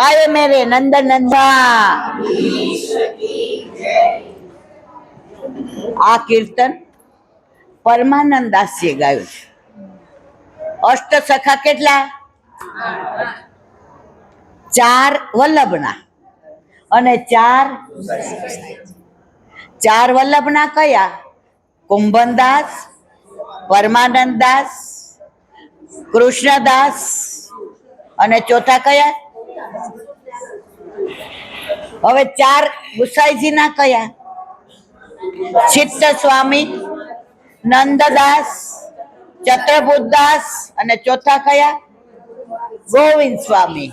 आए मेरे नंद नंदा। આ કીર્તન પરમાનંદ દાસીએ ગાયું છે. અષ્ટ સખા કેટલા? 4 વલ્લભના અને 4 વલ્લભના કયા? કુંભનદાસ, પરમાનંદદાસ, કૃષ્ણદાસ અને ચોથા કયા? હવે 4 ગુસાઈજીના કયા? ચિત્ત સ્વામી, નંદદાસ, ચત્રભુતદાસ અને ચોથા કયા? ગોવિંદ સ્વામી.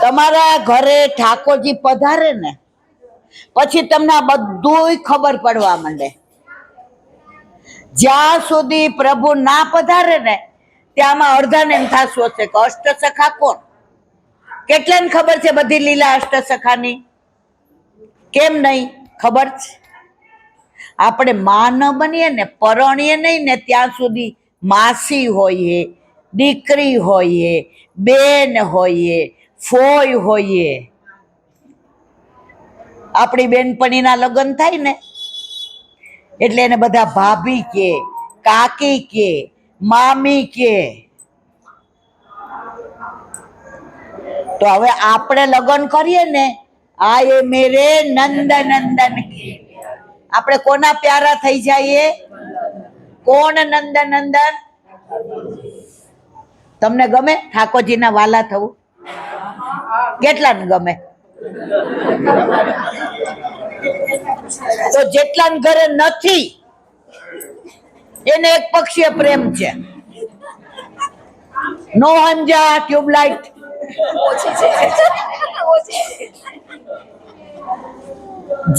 તમારા ઘરે ઠાકોરજી પધારે ને પછી તમને બધુંય ખબર પડવા માંડે. જ્યાં સુધી પ્રભુ ના પધારે ને ત્યાંમાં અડધાને એમ થાતું હશે કે અષ્ટ સખા કોણ? કેટલાને ખબર છે બધી લીલા અષ્ટ સખાની? કેમ નહીં ખબર છે? આપણે માં ન બનીએ ને, પરણીએ નહીં ને ત્યાં સુધી માસી હોઈએ, દીકરી હોઈએ, બેન હોઈએ, ફોઈ હોઈએ. આપણી બેનપણીના લગ્ન થાય ને એટલે એને બધા ભાભી કે, કાકી કે, મામી કે. તો હવે આપણે લગ્ન કરીએ ને, આયે મેરે નંદ નંદન કે, આપણે કોના પ્યારા થઈ જઈએ? કોણ નંદ નંદન? તમને ગમે ઠાકોરજીના વાલા થવું? કેટલાને ગમે? તો જેટલાને ઘરે નથી એને એક પક્ષીય પ્રેમ છે. નો સમજા ટ્યુબલાઇટ.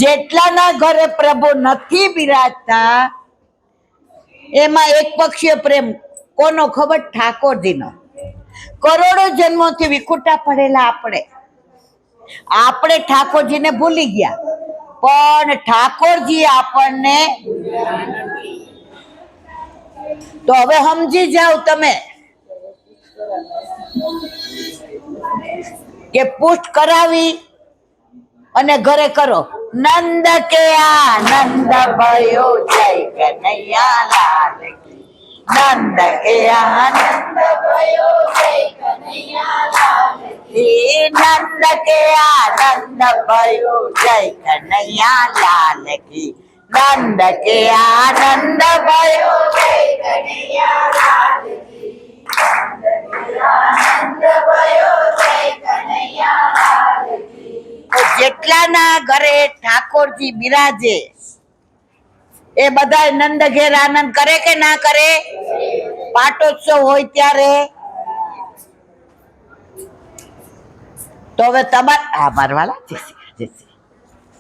જેટલાના ઘરે પ્રભુ નથી બિરાજતા એમાં એક પક્ષીય પ્રેમ કોનો ખબર? ઠાકોરજીનો. કરોડો જન્મોથી વિખુટા પડેલા આપણે ઠાકોરજીને ભૂલી ગયા, પણ ઠાકોરજી આપણને. તો હવે સમજી જાઓ તમે કે પુષ્ટ કરાવી અને ઘરે કરો. નંદ કે આનંદ ભયો જય કનૈયા લાલ કી. નંદ કે આનંદ ભયો જય કનૈયા લાલ કી. નંદ કે આનંદ ભયો જય કનૈયા લાલ કી. નંદ કે આનંદ ભયો જય કનૈયા લાલ કી. જેટલાના ઘરે ઠાકોરજી બિરાજે એ બધા નંદ ઘેર આનંદ કરે કે ના કરે? પાટોત્સવ હોય ત્યારે તો હવે તમારે મારવાલા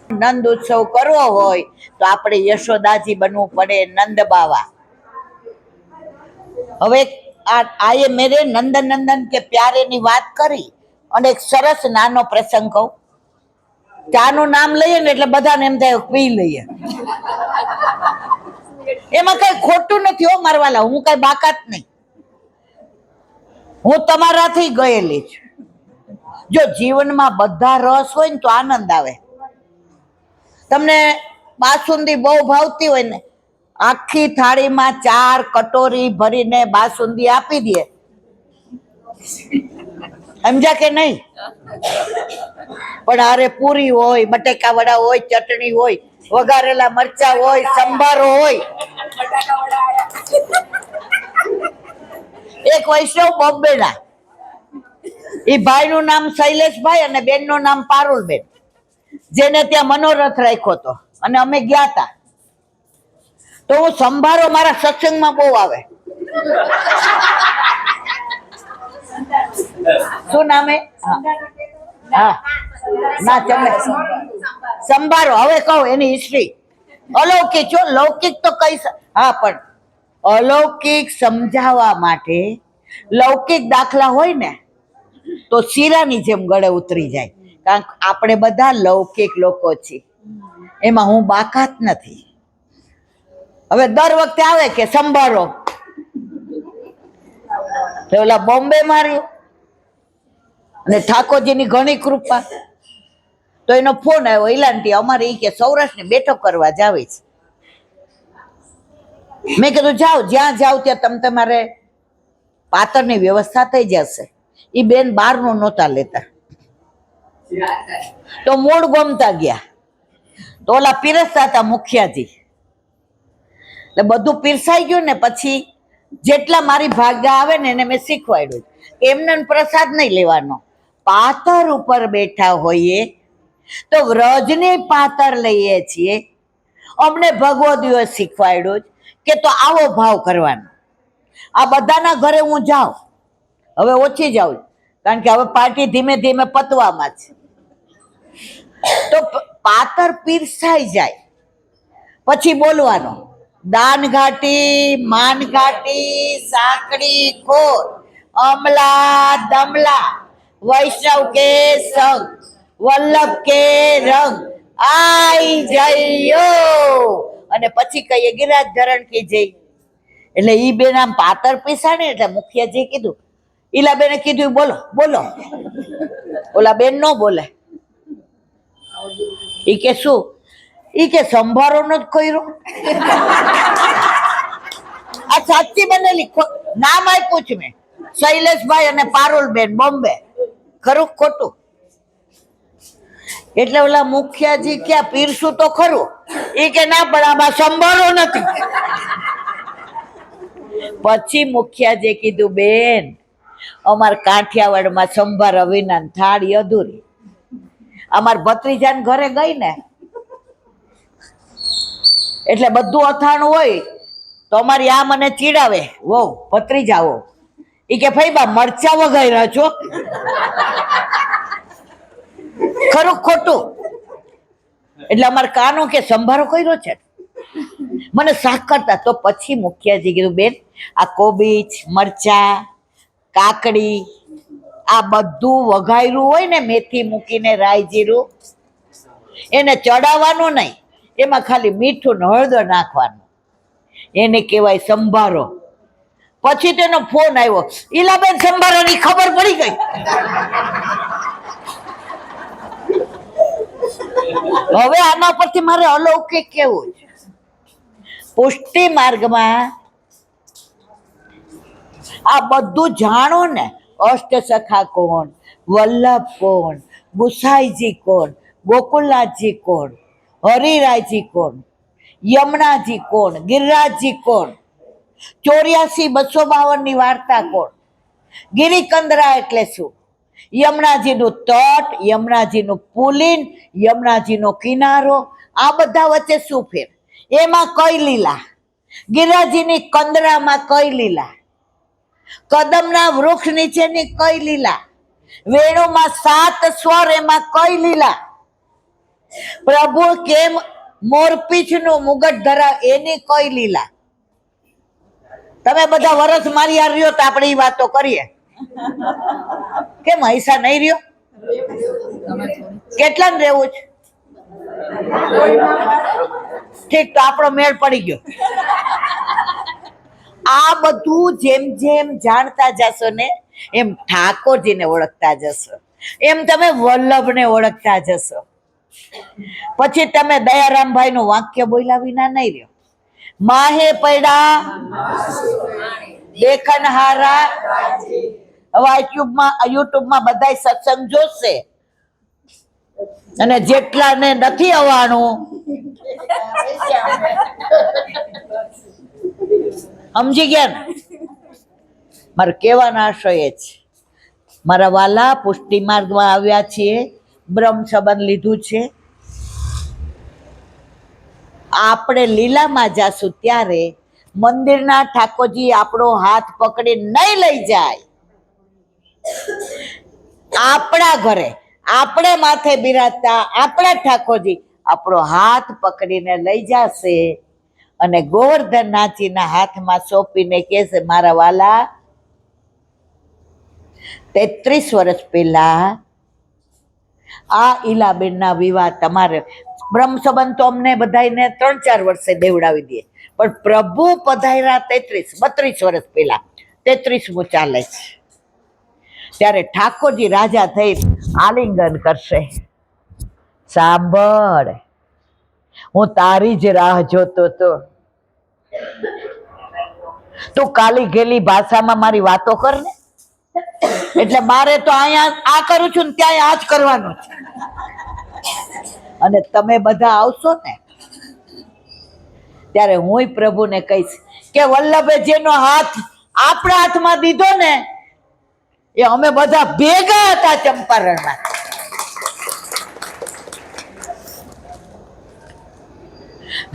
નંદ ઉત્સવ કરવો હોય તો આપણે યશોદાજી બનવું પડે, નંદ બાવા. હવે આયે મેરે નંદ નંદન કે પ્યારેની વાત કરી અને એક સરસ નાનો પ્રસંગ કહું. ચાનું નામ લઈએ ને એટલે બધાને એમ થાય પી લઈએ. એમાં કઈ ખોટું નથી હો મારવાલા, હું કઈ બાકાત નહીં, હું તમારાથી ગયેલી છું. જો જીવનમાં બધા રસ હોય ને તો આનંદ આવે. તમને બાસુંદી બહુ ભાવતી હોય ને, આખી થાળીમાં 4 કટોરી ભરીને બાસુંદી આપી દે, સમજ્યા કે નહીં? પણ અરે પૂરી હોય, બટેકા વડા હોય, ચટણી હોય, વઘારેલા મરચા હોય, સંભારો હોય. એક વૈષ્ણવ બોમ્બેના, એ ભાઈનું નામ શૈલેષભાઈ અને બેનનું નામ પારુલબેન, જેને ત્યાં મનોરથ રાખ્યો હતો અને અમે ગયા હતા. તો હું સંભારો મારા સત્સંગમાં બહુ આવે. શું નામે? હા ના ચમે સંભારો. હવે કહું એની હિસ્ટ્રી. અલૌકિક છો, લૌકિક તો કઈ. હા પણ અલૌકિક સમજાવવા માટે લૌકિક દાખલા હોય ને તો શીરાની જેમ ગળે ઉતરી જાય. કારણ કે આપણે બધા લૌકિક લોકો છીએ, એમાં હું બાકાત નથી. હવે દર વખતે આવે કે સંભારો, તો ઓલા બોમ્બે માર્યું અને ઠાકોરજીની ઘણી કૃપા. તો એનો ફોન આવ્યો, ઈલાંટી અમારે ઈ કે સૌરાષ્ટ્રની બેઠક કરવા જાવી છે. મેં કીધું જાઓ, જ્યાં જાઓ ત્યાં તમારે પાતરની વ્યવસ્થા થઈ જશે. એ બેન બહારનું નહોતા લેતા, તો મૂળ ગમતા ગયા. તો ઓલા પીરસતા હતા મુખિયાજી, એટલે બધું પીરસાઈ ગયું ને પછી જેટલા મારી ભાગ્યા આવે ને એને મેં શીખવાડ્યું, એમને પ્રસાદ નહીં લેવાનો. પાતર ઉપર બેઠા હોઈએ તો વ્રજની પાતર લઈએ છીએ. અમને ભગવદીઓએ શીખવાડ્યું કે તો આવો ભાવ કરવાનો. આ બધાના ઘરે હું જાઉં, હવે ઓછી જાઉં, કારણ કે હવે પાર્ટી ધીમે ધીમે પતવામાં છે. તો પાતર પીરસાઈ જાય પછી બોલવાનો, દાન ઘાટી, માન ઘાટી, સાંકડી ખોર, અમલા દમલા, વૈષ્ણવ કે સંગ, વલ્લભ કે રંગ, આઈ જયો. અને પછી કહીએ ગિરાજ ધરણ કી જય. એટલે ઈ બેન આમ પાતર પીસાડે એટલે મુખિયાજી કીધું, ઈલા બેને કીધું બોલો બોલો. ઓલા બેન નો બોલે. ઈ કે શું? ઈ કે સંભારો નો જ કર્યો. આ સાચી બનેલી, નામ આપ્યું છે મેં, શૈલેષભાઈ અને પારુલબેન, બોમ્બે. ખરું ખોટું? એટલે ઓલા મુખિયાજી ક્યાં પીરસું તો ખરું. ઈ કે ના પણ આમાં સંભારો નથી. પછી મુખિયાજી કીધું, બેન અમાર કાઠિયાવાડમાં સંભાર વિના થાળી અધૂરી. અમાર ભત્રીજાને ઘરે ગઈ ને એટલે બધું અથાણું હોય તો અમારી આ મને ચીડાવે, વહુ ભત્રીજાઓ, ઈ કે ફઈબા મરચા વગાડ્યા છો. ખરું ખોટું? એટલે અમારે કાનો કે સંભારો કર્યો છે, મને શાક કરતા. તો પછી મુખિયાજી કીધું, બેન આ કોબીજ, મરચા, કાકડી, આ બધું વઘાર્યું હોય ને મેથી મૂકીને રાઈ જીરું, એને ચડાવવાનું નહીં, એમાં ખાલી મીઠું ને હળદર નાખવાનું, એને કહેવાય સંભારો. પછી તેનો ફોન આવ્યો, ઈલાબેન સંભારાની ખબર પડી ગઈ. હવે આના પરથી મારે અલૌકિક કેવું છે. પુષ્ટિ માર્ગમાં આ બધું જાણો ને, અષ્ટ સખા કોણ, વલ્લભ કોણ, ગુસાઈજી કોણ, ગોકુલનાથજી કોણ, હરિરાયજી કોણ, યમુનાજી કોણ, ગિરિરાજજી કોણ, 84,252 ની વાર્તા કોણ, ગિરિકંદરા એટલે શું, યમુનાજીનું તટ, યમુનાજીનું પુલિન, યમુનાજીનો કિનારો, આ બધા વચ્ચે શું ફેર, એમાં કઈ લીલા, ગિરિરાજીની કંદરામાં કઈ લીલા, કદમના વૃક્ષ નીચેની કઈ લીલા, વેણુમાં 7 સ્વર એમાં કઈ લીલા, પ્રભુ કેમ મોરપીંછનું મુગટ ધરાવ એની કઈ લીલા. તમે બધા વરસ મારી આ રહ્યો તો આપણે એ વાતો કરીએ. કેમ હૈસા નહીં રહ્યો? કેટલા ને રહેવું છે? ઠીક, તો આપણો મેળ પડી ગયો. આ બધું જેમ જેમ જાણતા જશો ને એમ ઠાકોરજીને ઓળખતા જશો, એમ તમે વલ્લભને ઓળખતા જશો. પછી તમે દયારામભાઈ નું વાક્ય બોલ્યા વિના નહીં રહ્યો. માહે પૈડા દેખનહારા. હવે યુટ્યુબમાં બધા સત્સંગ જોશે અને જેટલાને નથી આવવાનું સમજી ગયા ને? મારે કહેવાનો આશય એ છે, મારા વાલા પુષ્ટિ માર્ગમાં આવ્યા છીએ, બ્રહ્મ સંબંધ લીધું છે. આપણે લીલામાં જાશું ત્યારે મંદિરના ઠાકોરજી આપણો હાથ પકડી નહીં લઈ જાય. આપણા ઘરે આપણે માથે બિરાજતા આપણા ઠાકોરજી આપણો હાથ પકડીને લઈ જશે અને ગોવર્ધનનાથજીના હાથમાં સોંપીને કહેશે, મારા વાલા 33 વર્ષ પહેલા આ ઈલાબેનના વિવાહ તમારે, બ્રહ્મ સંબંધ તો અમને બધાને 3-4 વર્ષે દેવડાવી દે, પણ પ્રભુ પધાર્યા 32 વર્ષ પહેલા, 33મું ચાલે છે. ત્યારે ઠાકોરજી રાજા થઈ આલિંગન કરશે. સાંભળ, હું તારી જ રાહ જોતો તો. તું કાલી ગેલી ભાષામાં મારી વાતો કર ને, એટલે મારે તો અહીંયા આ કરું છું ને ત્યાં આ જ કરવાનું છે. અને તમે બધા આવશો ને ત્યારે હું પ્રભુને કહીશ કે વલ્લભે જેનો હાથ આપણા હાથમાં દીધો ને એ અમે બધા ભેગા હતા ચંપારણમાં.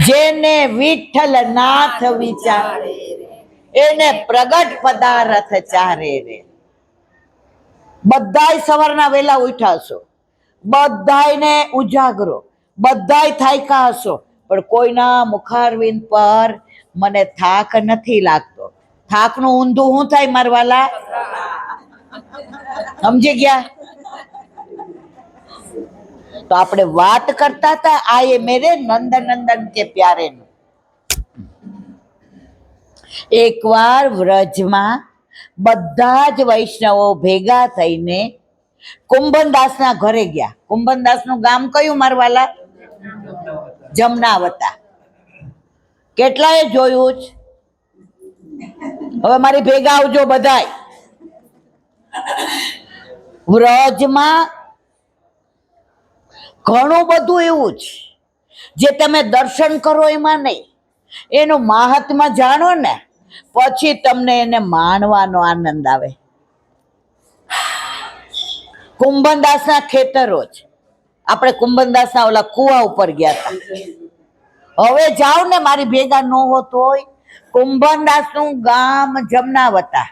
જેને વિઠ્ઠલ નાથ વિચારે એને પ્રગટ પદાર્થ ચારે રે. બધાય સવારના વેલા ઉઠ્યા હશો, બધાયને ઉજાગરો, બધાય થાક્યા હશો, પણ કોઈના મુખારવિંદ પર મને થાક નથી લાગતો. થાકનું ઊંધું શું થાય મારવાલા? સમજી ગયા? તો આપણે વાત કરતા હતા આયે મેરે નંદ નંદન કે પ્યારે. એકવાર વ્રજમાં બધા જ વૈષ્ણવો ભેગા થઈને કુંભનદાસના ઘરે ગયા. કુંભનદાસનું ગામ કયું મારવાલા? જમનાવતા. કેટલાએ જોયું જ? હવે મારી ભેગા આવજો બધાય. વ્રજમાં ઘણું બધું એવું છે જે તમે દર્શન કરો એમાં નહીં, એનું મહાત્મા જાણો ને પછી તમને એને માણવાનો આનંદ આવે. કુંભનદાસના ખેતરો જ. આપણે કુંભનદાસના ઓલા કુવા ઉપર ગયા હતા. હવે જાઓ ને મારી ભેગા ન હોત હોય. કુંભનદાસનું ગામ જમનાવતા,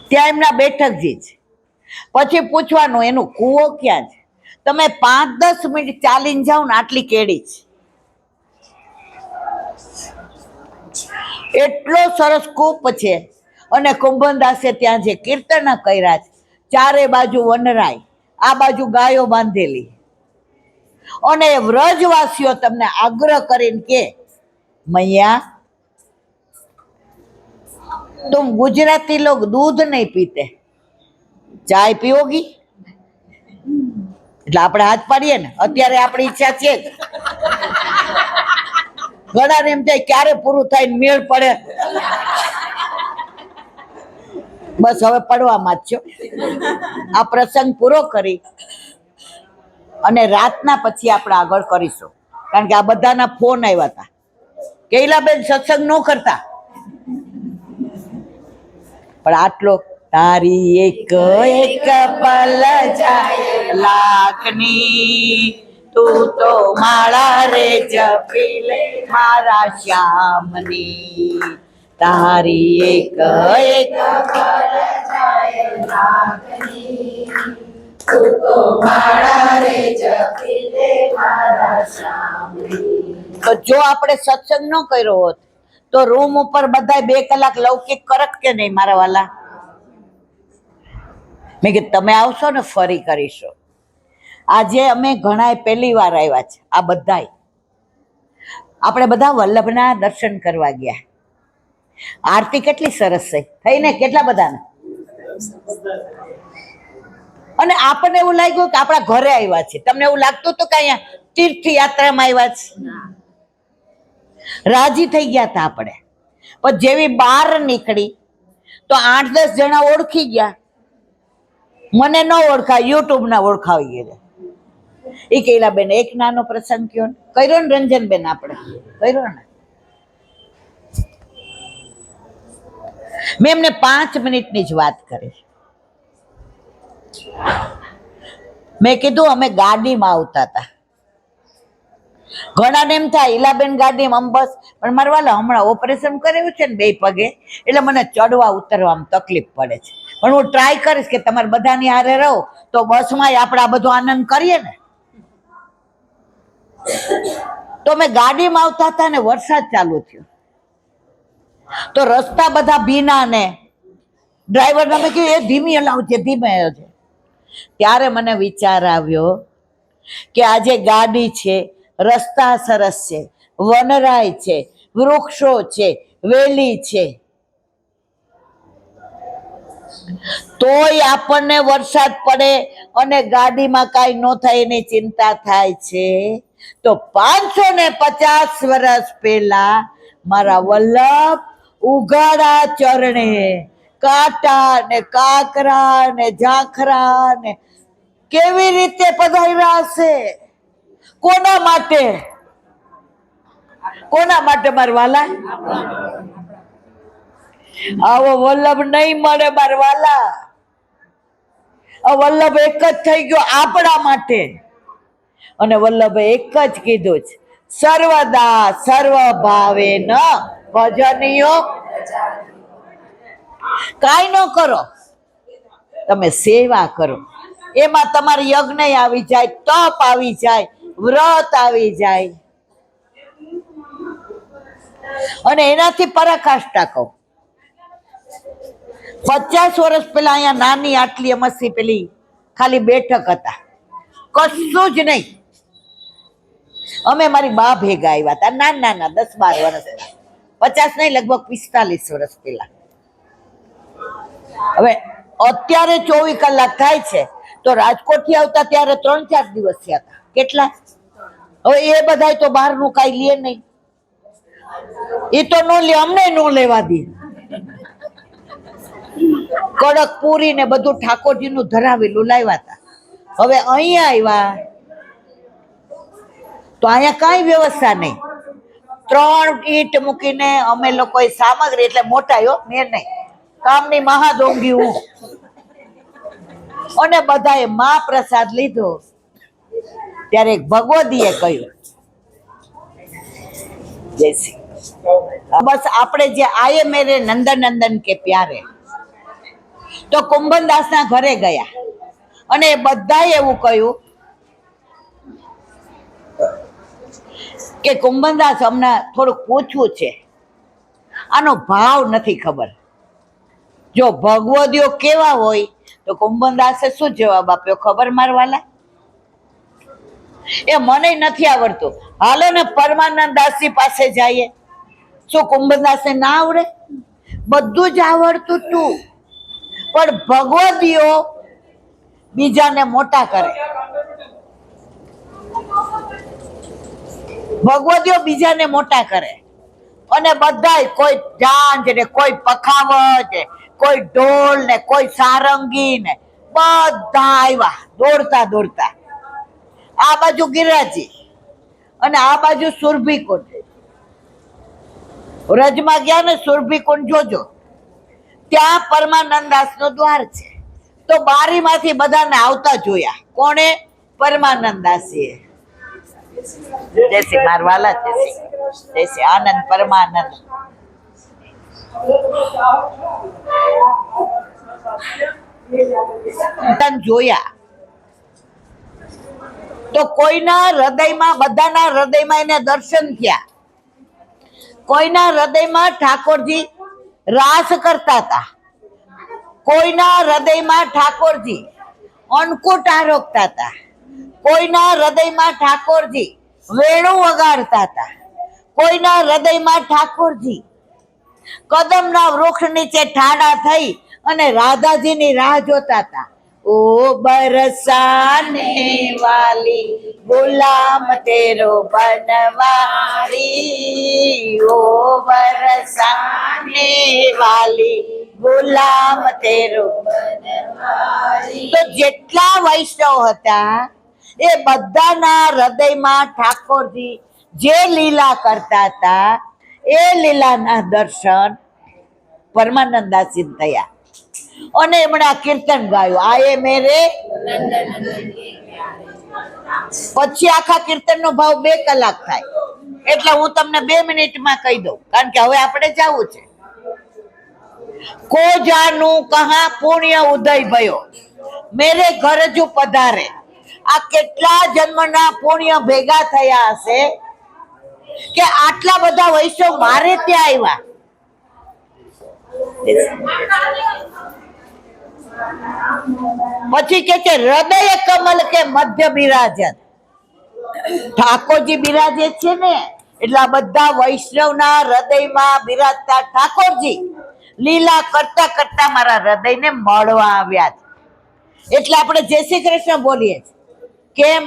ત્યાં એમના બેઠકજી છે. પછી પૂછવાનું એનું કૂવો ક્યાં છે? તમે 5-10 મિનિટ ચાલીને જાઓ ને આટલી કેડી છે. એટલો સરસ કૂપ છે. અને કુંભનદાસે ત્યાં જે કીર્તન કર્યા છે, ચારે બાજુ વનરાય, આ બાજુ ગાયો બાંધેલી. અને વ્રજવાસીઓ તમને આગ્રહ કરીને કે મૈયા तुम गुजराती लोग दूध नहीं पीते, चाय पियोगी? એટલે આપણે હાથ પાડીએ ને, અત્યારે આપણી ઈચ્છા છે જ. ઘણા એમ થાય ક્યારે પૂરું થાય મેળ પડે. બસ હવે પડવામાં જ છો. આ પ્રસંગ પૂરો કરી અને રાતના પછી આપણે આગળ કરીશું, કારણ કે આ બધાના ફોન આવ્યા હતા. કૈલાબેન સત્સંગ ન કરતા, પણ આટલો તારી એક એક પલ જાય લાખની, તું તો માળા રે જપી લે મારા શ્યામની. તારી એક એક પલ જાય લાખની, તું તો માળા રે જપી લે મારા શ્યામની. તો જો આપણે સત્સંગ ન કર્યો હોત તો રૂમ ઉપર બધા 2 કલાક લૌકિક કરત કે નહીં મારા વાલા? મેં કીધું તમે આવશો ને ફરી કરીશું. આજે અમે ઘણા પહેલી વાર આવ્યા છે. આ બધાય આપણે બધા વલ્લભના દર્શન કરવા ગયા. આરતી કેટલી સરસ છે થઈ ને, કેટલા બધાને. અને આપણને એવું લાગ્યું કે આપણા ઘરે આવ્યા છે. તમને એવું લાગતું હતું કે અહીંયા તીર્થયાત્રામાં આવ્યા છે? રાજી થઈ ગયા હતા આપણે. પણ જેવી બહાર નીકળી તો 8-10 જણા ઓળખી ગયા. મને ન ઓળખાય, યુટ્યુબ ના ઓળખાવી ગયા. એ કહેલા બેન એક નાનો પ્રસંગ કયો ને. કર્યો ને રંજનબેન? આપણે કર્યો ને. મેં એમને 5 મિનિટની જ વાત કરી. મેં કીધું અમે ગાડીમાં આવતા હતા. ઘણાને એમ થાય ઈલાબેન ગાડીમાં બસ, પણ મારે વાલા હમણાં ઓપરેશન કરેલું છે ને 2 પગે, એટલે મને ચડવા ઉતરવામાં તકલીફ પડે છે. પણ હું ટ્રાય કરીશ કે તમારે બધાની હારે રહો તો બસમાં આપણે આ બધો આનંદ કરીએ ને. તો મેં ગાડીમાં આવતા હતા ને વરસાદ ચાલુ થયો, તો રસ્તા બધા ભીના ને ડ્રાઈવરને મેં કહ્યું એ ધીમી હલાવજે, ધીમે હલાવજે. ત્યારે મને વિચાર આવ્યો કે આજે ગાડી છે, રસ્તા સરસ છે, વનરાય છે, વૃક્ષો છે, વેલી છે, તોય આપણને વરસાદ પડે અને ગાડીમાં કાંઈ ન થાય એની ચિંતા થાય છે. તો 550 વર્ષ પહેલા મારા વલ્લભ ઉઘાડા ચરણે કાંટા ને કાકરા ને ઝાખરા ને કેવી રીતે પધાર્યા હશે? કોના માટે? કોના માટે મારા વાલા? આવો વલ્લભ નહીં મળે મારા વાલા. આ વલ્લભ એક જ થઈ ગયો આપણા માટે. અને વલ્લભે એક જ કીધું છે, સર્વદા સર્વ ભાવે ન ભજનીયો. કાંઈ ન કરો, તમે સેવા કરો. એમાં તમારી યજ્ઞ આવી જાય, તપ આવી જાય, વ્રત આવી જાય. અને એનાથી પરાકાષ્ઠા કહું, 50 વર્ષ પહેલા અહીંયા નાની આટલી અમસ્તી પેલી ખાલી બેઠક હતા, કશું જ નહીં. અમે મારી બા ભેગા આવ્યા હતા, નાના 10-12 વર્ષ, 50 નહીં, લગભગ 45 વર્ષ પહેલા. હવે અત્યારે 24 કલાક થાય છે, તો રાજકોટ થી આવતા ત્યારે 3-4 દિવસ થયા હતા. કેટલા? હવે એ બધા તો બહારનું કાંઈ લે નહીં, એ તો ન લે, અમને ન લેવા દે. કડક પૂરી ને બધું ઠાકોરજીનું ધરાવેલું લાવ્યા હતા. હવે અહીંયા આવ્યા તો અહીંયા કાંઈ વ્યવસ્થા નહીં. 3 ઈંટ મૂકીને અમે લોકોએ સામગ્રી, એટલે મોટા મેં નહીં, કામની મહાદોંગી હું, અને બધાએ મહાપ્રસાદ લીધો. ત્યારે એક ભગવદીએ કહ્યું, જય શ્રી, બસ આપણે જે આયે મેરે નંદન કે પ્યારે. તો કુંભનદાસ ના ઘરે ગયા અને બધાએ એવું કહ્યું કે કુંભનદાસ, અમને થોડુંક પૂછવું છે, આનો ભાવ નથી ખબર. જો ભગવદીઓ કેવા હોય તો કુંભનદાસે શું જવાબ આપ્યો ખબર મારવાલા? એ મને નથી આવડતું, હાલો ને પરમાનંદ દાસજી પાસે જઈએ. શું કુંભનદાસને ના આવડે? બધું જ આવડતું તું, પણ ભગવદીઓ બીજાને મોટા કરે. ભગવદીઓ બીજાને મોટા કરે અને બધાય, કોઈ ઝાંઝ ને કોઈ પખાવત ને કોઈ ઢોલ ને કોઈ સારંગી ને બધા આવ્યા દોડતા દોડતા. આ બાજુ ગિરિરાજી અને આ બાજુ સુરભીકુંડ. રજમાં ગયા ને સુરભીકુંડ જોજો, ત્યાં પરમાનંદાસ નું દ્વાર છે. તો બારીમાંથી બધાને આવતા જોયા. કોણે? પરમાનંદાસીએ. જય શ્રી મારવાલા, જય શ્રી આનંદ પરમાનંદ. જોયા તો કોઈના હૃદયમાં, બધાના હૃદયમાં એને દર્શન થયા. કોઈના હૃદયમાં ઠાકોરજી રાસ કરતા હતા, કોઈના હૃદયમાં ઠાકોરજી અન્નકૂટ આરોગતા હતા, કોઈના હૃદયમાં ઠાકોરજી વેણું વગાડતા હતા, કોઈના હૃદયમાં ઠાકોરજી કદમના વૃક્ષ નીચે ઠાડા થઈ અને રાધાજીની રાહ જોતા હતા. ઓ બરસાને વાલી ગુલામ તેરો બનવારી, ઓ બરસાને વાલી ગુલામ તેરો બનવારી. તો જેટલા વૈષ્ણવ હતા એ બધાના હૃદયમાં ઠાકોરજી જે લીલા કરતા હતા એ લીલાના દર્શન પરમાનંદાસી થયા. અને એમણે આ કીર્તન ગાયું, આયે મેરે. પછી આખા કીર્તન નો ભાવ 2 કલાક થાય, એટલે હું તમને 2 મિનિટમાં કહી દઉં, કારણ કે હવે આપણે જવું છે. કો જાનું કહા પુણ્ય ઉદય ભયો, મેરે ઘર જો પધારે. આ કેટલા જન્મના પુણ્ય ભેગા થયા હશે કે આટલા બધા વૈષ્ણવ મારે ત્યાં આવ્યા. પછી કે છે હૃદય કમલ કે મધ્ય બિરાજન. ઠાકોરજી બિરાજે છે ને, એટલે આ બધા વૈષ્ણવના હૃદયમાં બિરાજતા ઠાકોરજી લીલા કરતા કરતા મારા હૃદયને મળવા આવ્યા છે. એટલે આપણે જય શ્રી કૃષ્ણ બોલીએ છીએ. કેમ?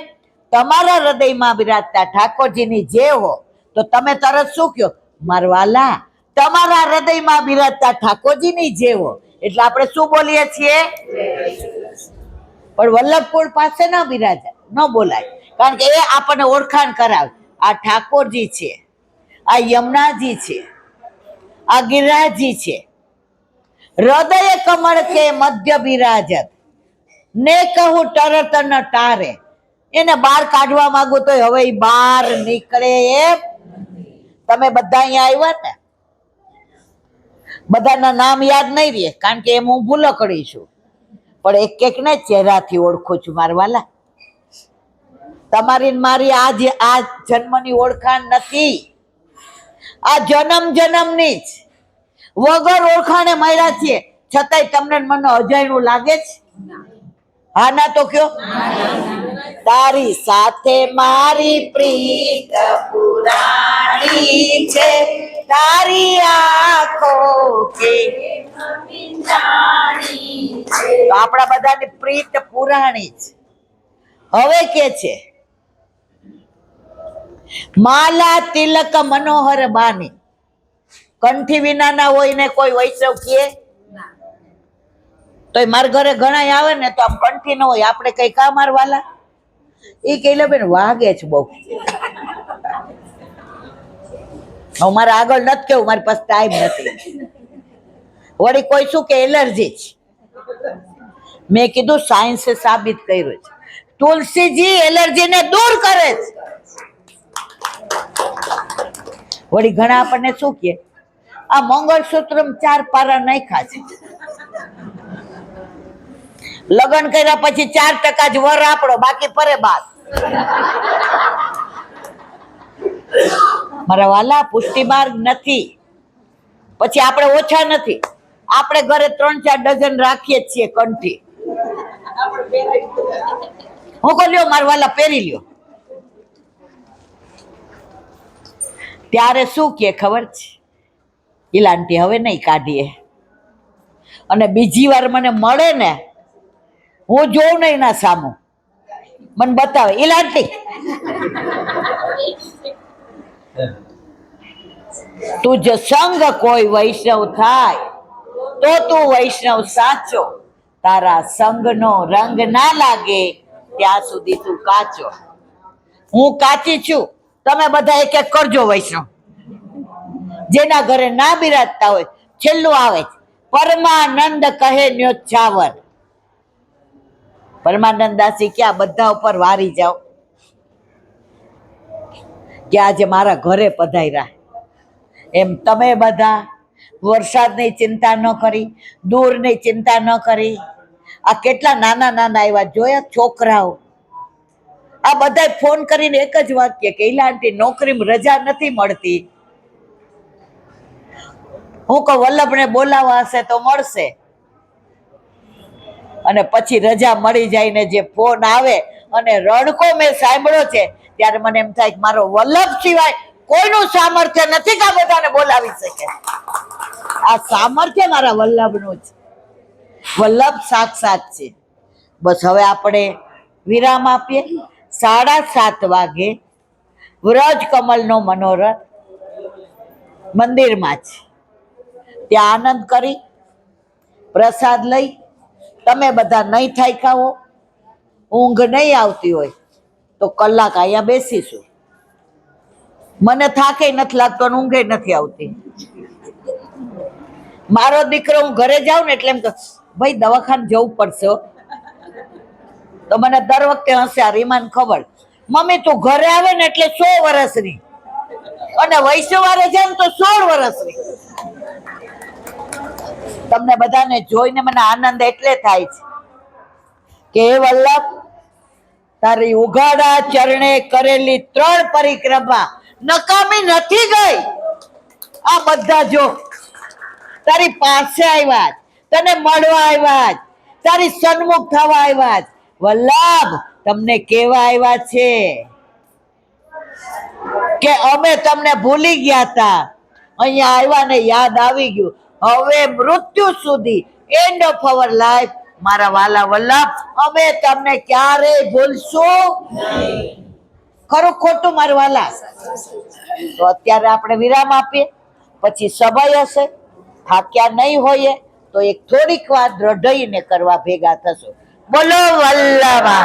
તમારા હૃદયમાં બિરાજતા ઠાકોરજીની જે હો તો તમે તરત શું કહો? મારવાલા. તમારા હૃદયમાં બિરાજતા ઠાકોરજીની જે હો એટલે આપણે શું બોલીએ છીએ? પણ વલ્લભકુળ પાસે ન બિરાજાય, ન બોલાય, કારણ કે એ આપણને ઓળખાણ કરાવે. આ ઠાકોરજી છે, આ યમુનાજી છે, આ ગિરિરાજજી છે. હૃદય કમળ કે મધ્ય બિરાજત, ને કહું તરત ન ટારે. એને બહાર કાઢવા માંગુ તો હવે ઈ બહાર નીકળે એમ. તમે બધા અહીંયા આવ્યા ને, બધાના નામ યાદ નહીં રહે, કારણ કે એમ હું ભૂલકડી છું, પણ એક એક ને ચહેરાથી ઓળખું છું મારા વાલા. તમારી ને મારી આ જન્મની ઓળખાણ નથી, આ જન્મ જન્મની જ. વગર ઓળખાણે મળ્યા છીએ, છતાંય તમને મને અજાયણું લાગે છે? હા ના તો કયો. તારી સાથે મારી પ્રીત પુરાણી છે, તારી આંખો કે તો આપણા બધાની પ્રીત પુરાણી છે. હવે કે છે માલા તિલક મનોહર બાની. કંઠી વિનાના હોય ને કોઈ વૈષ્ણવ કહે તો મારા ઘરે ઘણા આવે ને તો આમ કંઠી ન હોય, આપણે કઈ કા મારવાલા? એ કહી લે બેન વાગે છે બહુ. મારે આગળ નથી કેવું, મારી પાસે ટાઈમ નથી. વળી કોઈ શું કે એલર્જી છે. મેં કીધું સાયન્સે સાબિત કર્યું છે, તુલસીજી એલર્જીને દૂર કરે છે. વળી ઘણા આપણને શું કે આ મંગળસૂત્ર 4 પારા નાખ્યા છે, લગ્ન કર્યા પછી 4% જ વર આપણો, બાકી પરે બાદ. મારા વાલા પુષ્ટિ માર્ગ નથી, પછી આપણે ઓછા નથી. આપણે ઘરે 3-4 ડઝન રાખીએ જ છીએ કંઠી. હું કહું લ્યો મારા વાલા પહેરી લ્યો. ત્યારે શું કે ખબર છે? ઈલાંટી હવે નહીં કાઢીએ. અને બીજી વાર મને મળે ને, હું જોઉં નહીં ના સામું, મને બતાવે ઈલાંટી તું જો સંગ કોઈ વૈષ્ણવ થાય તો તું વૈષ્ણવ સાચો. તારા સંગનો રંગ ના લાગે ત્યાં સુધી તું કાચો. હું કાચી છું, તમે બધા એક એક કરજો વૈષ્ણવ. જેના ઘરે ના બિરાજતા હોય છેલ્લું આવે છે પરમાનંદ કહે ન્યોચ્છાવર. પરમાનંદ દાસી ક્યાં બધા ઉપર વારી જાઓ કે આજે મારા ઘરે પધાર્યા. એમ તમે બધા વરસાદની ચિંતા ન કરી, દૂરની ચિંતા ન કરી. આ કેટલા નાના નાના એવા જોયા છોકરાઓ, આ બધા ફોન કરીને એક જ વાક્ય કે ઈલા આંટી નોકરીમાં રજા નથી મળતી. હું કહું વલ્લભને બોલાવા હશે તો મળશે. અને પછી રજા મળી જાય ને જે ફોન આવે અને રડકો મેં સાંભળ્યો છે, ત્યારે મને એમ થાય કે મારો વલ્લભ સિવાય કોઈનું સામર્થ્ય નથી કે આ બધાને બોલાવી શકે. આ સામર્થ્ય મારા વલ્લભનું છે. વલ્લભ સાક્ષાત છે. બસ હવે આપણે વિરામ આપીએ. 7:30 વાગે વ્રજ કમલનો મનોરથ મંદિરમાં છે, ત્યાં આનંદ કરી પ્રસાદ લઈ. તમે બધા નહીં થાક્યા હો, ઊંઘ નહીં આવતી હોય તો કલાક અહીંયા બેસીશું. મને થાકે નથી લાગતો અને ઊંઘે નથી આવતી. મારો દીકરો હું ઘરે જાઉં ને એટલે એમ કે ભાઈ દવાખાને જવું પડશે હો. તો મને દર વખતે હશે, આ રીમાન ખબર, મમ્મી તું ઘરે આવે ને એટલે 100 વર્ષની અને વૈષ્ણવારે જાય ને તો 16 વર્ષની. તમને બધાને જોઈને મને આનંદ એટલે થાય છે કે હે વલ્લભ, તારી ઉઘાડા ચરણે કરેલી 3 પરિક્રમા નકામી નથી ગઈ. આ બધા જો તારી પાસે આવ્યા, તને મળવા આવ્યા, તારી સન્મુખ થવા આવ્યા. વલ્લભ તમને કેવા આવ્યા છે કે અમે તમને ભૂલી ગયા હતા, અહીંયા આવ્યા ને યાદ આવી ગયું. હવે મૃત્યુ સુધી, એન્ડ ઓફ અવર લાઈફ, મારા વાલા વલ્લભ, અમે તમને ક્યારેય ભૂલશું ખરું ખોટું મારા વાલા? તો અત્યારે આપણે વિરામ આપીએ, પછી સમય હશે, થાક્યા નહીં હોઈએ તો એક થોડીક વાર દ્રઢઈને કરવા ભેગા થશું. બોલો વલ્લભા